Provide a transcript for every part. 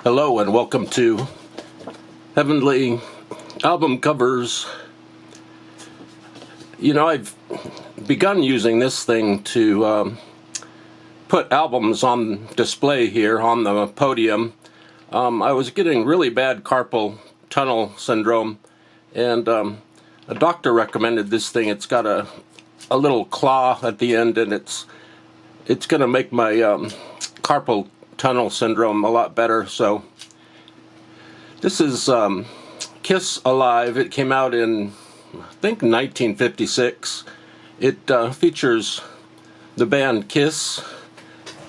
Hello and welcome to Heavenly Album Covers. You know, I've begun using this thing to put albums on display here on the podium. I was getting really bad carpal tunnel syndrome, and a doctor recommended this thing. It's got a little claw at the end, and it's going to make my carpal tunnel syndrome a lot better. So this is Kiss Alive. It came out in, I think, 1956. It features the band Kiss,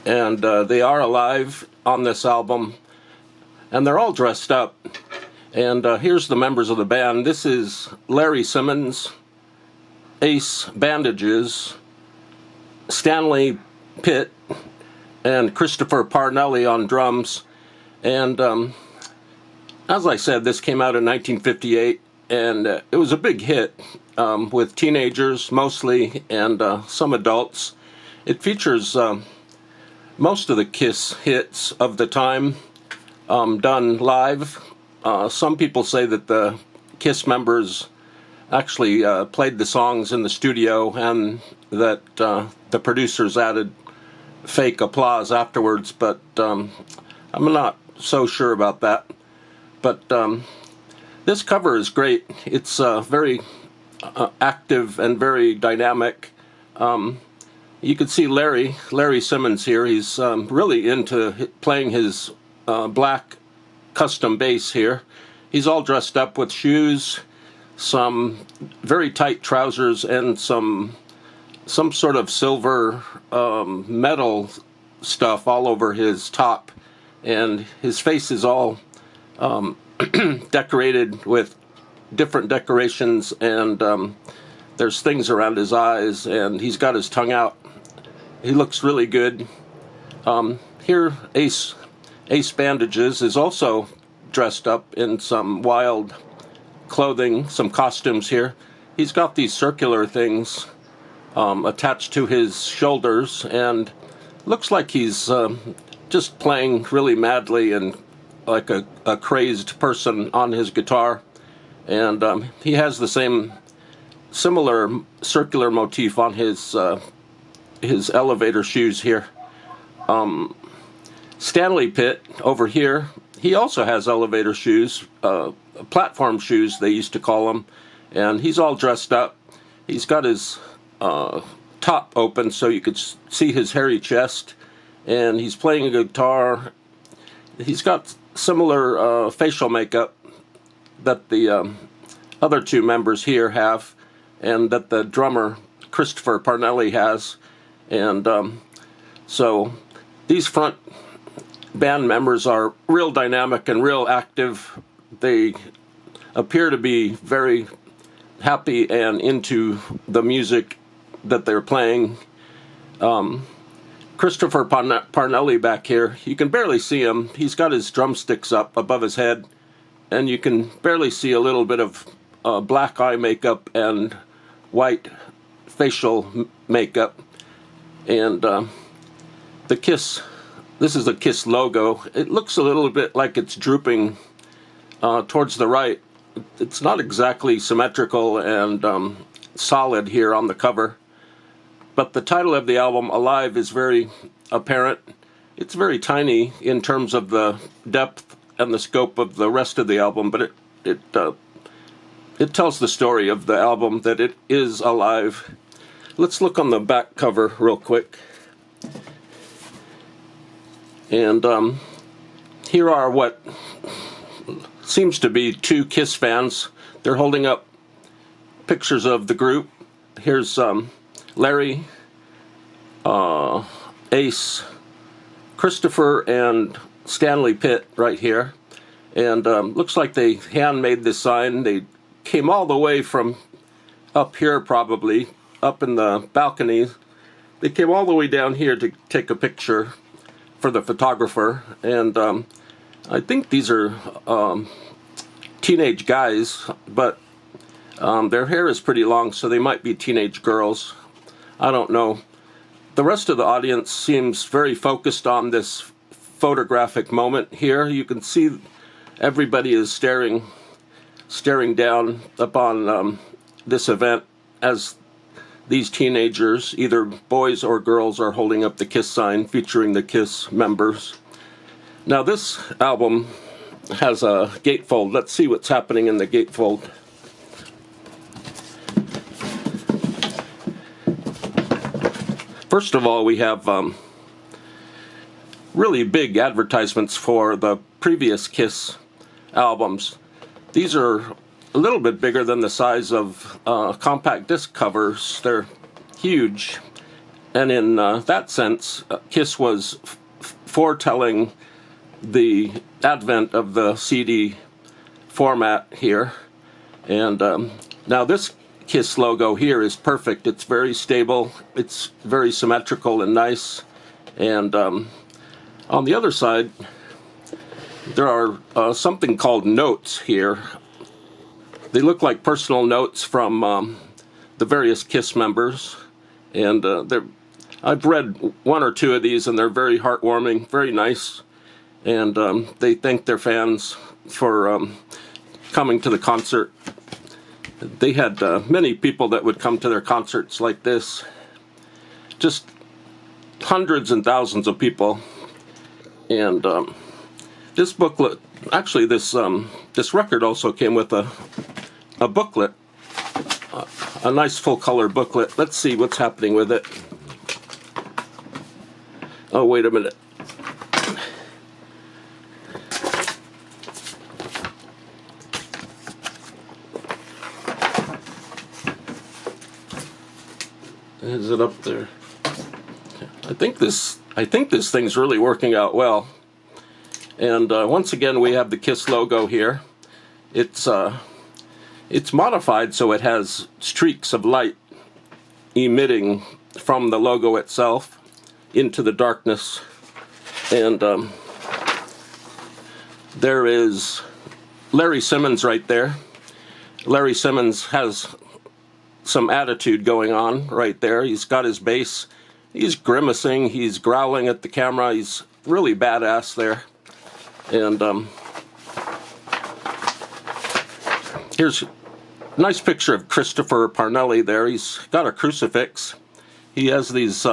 and they are alive on this album, and they're all dressed up. And here's the members of the band. This is Larry Simmons, Ace Bandages, Stanley Pitt, and Christopher Parnelli on drums. And as I said, this came out in 1958, and it was a big hit with teenagers mostly, and some adults. It features most of the Kiss hits of the time done live. Some people say that the Kiss members actually played the songs in the studio, and that the producers added fake applause afterwards, but I'm not so sure about that. But this cover is great. It's very active and very dynamic. You can see Larry Simmons here. He's really into playing his black custom bass here. He's all dressed up with shoes, some very tight trousers, and some sort of silver metal stuff all over his top, and his face is all decorated with different decorations, and there's things around his eyes, and he's got his tongue out. He looks really good. Here Ace Bandages is also dressed up in some wild clothing, some costumes here. He's got these circular things attached to his shoulders, and looks like he's just playing really madly and like a crazed person on his guitar. And he has the similar circular motif on his elevator shoes here. Stanley Pitt over here, he also has elevator shoes, platform shoes they used to call them, and he's all dressed up. He's got his top open so you could see his hairy chest, and he's playing a guitar. He's got similar facial makeup that the other two members here have, and that the drummer Christopher Parnelli has. And so these front band members are real dynamic and real active. They appear to be very happy and into the music that they're playing. Christopher Parnelli back here, you can barely see him. He's got his drumsticks up above his head, and you can barely see a little bit of black eye makeup and white facial makeup. And the Kiss, this is the Kiss logo. It looks a little bit like it's drooping towards the right. It's not exactly symmetrical and solid here on the cover. But the title of the album, Alive, is very apparent. It's very tiny in terms of the depth and the scope of the rest of the album, but it tells the story of the album, that it is alive. Let's look on the back cover real quick. And here are what seems to be two Kiss fans. They're holding up pictures of the group. Here's Larry, Ace, Christopher, and Stanley Pitt right here. And looks like they handmade this sign. They came all the way from up here, probably, up in the balcony. They came all the way down here to take a picture for the photographer. And I think these are teenage guys, but their hair is pretty long, so they might be teenage girls. I don't know. The rest of the audience seems very focused on this photographic moment here. You can see everybody is staring down upon this event as these teenagers, either boys or girls, are holding up the KISS sign featuring the KISS members. Now this album has a gatefold. Let's see what's happening in the gatefold. First of all, we have really big advertisements for the previous KISS albums. These are a little bit bigger than the size of compact disc covers. They're huge, and in that sense, KISS was foretelling the advent of the CD format here. And now this KISS logo here is perfect. It's very stable, it's very symmetrical and nice. And on the other side, there are something called notes here. They look like personal notes from the various KISS members, and I've read one or two of these, and they're very heartwarming, very nice, and they thank their fans for coming to the concert. They had many people that would come to their concerts like this, just hundreds and thousands of people. And this booklet, actually this record also came with a booklet, a nice full color booklet. Let's see what's happening with it. Oh, wait a minute. Is it up there? I think this thing's really working out well. And once again, we have the KISS logo here. It's modified so it has streaks of light emitting from the logo itself into the darkness. And there is Larry Simmons right there. Larry Simmons has some attitude going on right there. He's got his bass. He's grimacing. He's growling at the camera. He's really badass there. And here's a nice picture of Christopher Parnelli there. He's got a crucifix. He has these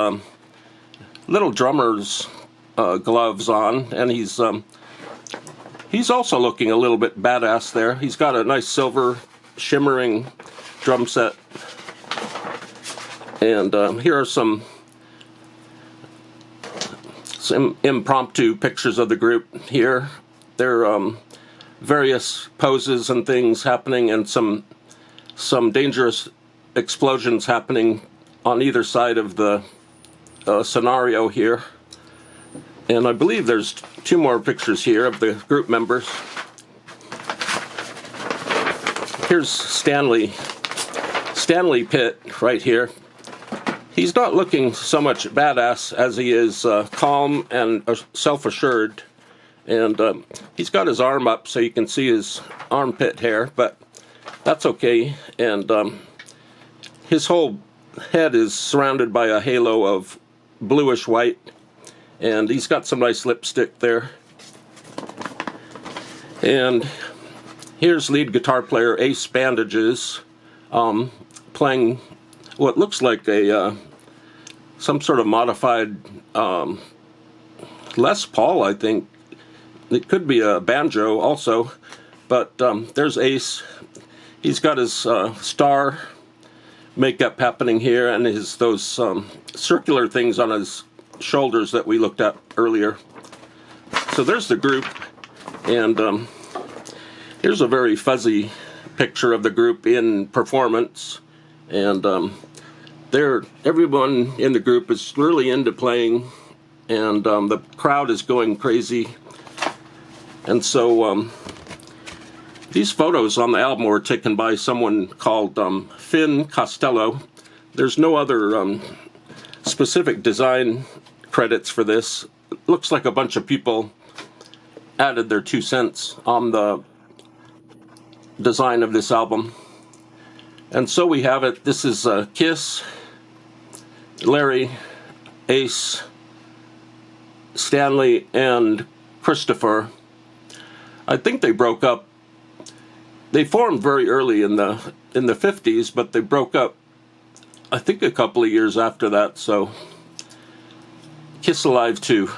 little drummer's gloves on, and he's also looking a little bit badass there. He's got a nice silver shimmering drum set. And here are some impromptu pictures of the group here. There are various poses and things happening, and some dangerous explosions happening on either side of the scenario here. And I believe there's two more pictures here of the group members. Here's Stanley Pitt right here. He's not looking so much badass as he is calm and self-assured. And he's got his arm up so you can see his armpit hair, but that's okay. And his whole head is surrounded by a halo of bluish white. And he's got some nice lipstick there. And here's lead guitar player Ace Bandages playing what looks like some sort of modified Les Paul, I think. It could be a banjo also, but there's Ace. He's got his star makeup happening here, and those circular things on his shoulders that we looked at earlier. So there's the group, and here's a very fuzzy picture of the group in performance. And everyone in the group is really into playing, and the crowd is going crazy. And so these photos on the album were taken by someone called Finn Costello. There's no other specific design credits for this. It looks like a bunch of people added their 2 cents on the design of this album. And so we have it. This is KISS, Larry, Ace, Stanley and Christopher. I think they broke up. They formed very early in the 50s, but they broke up, I think, a couple of years after that. So, Kiss Alive 2.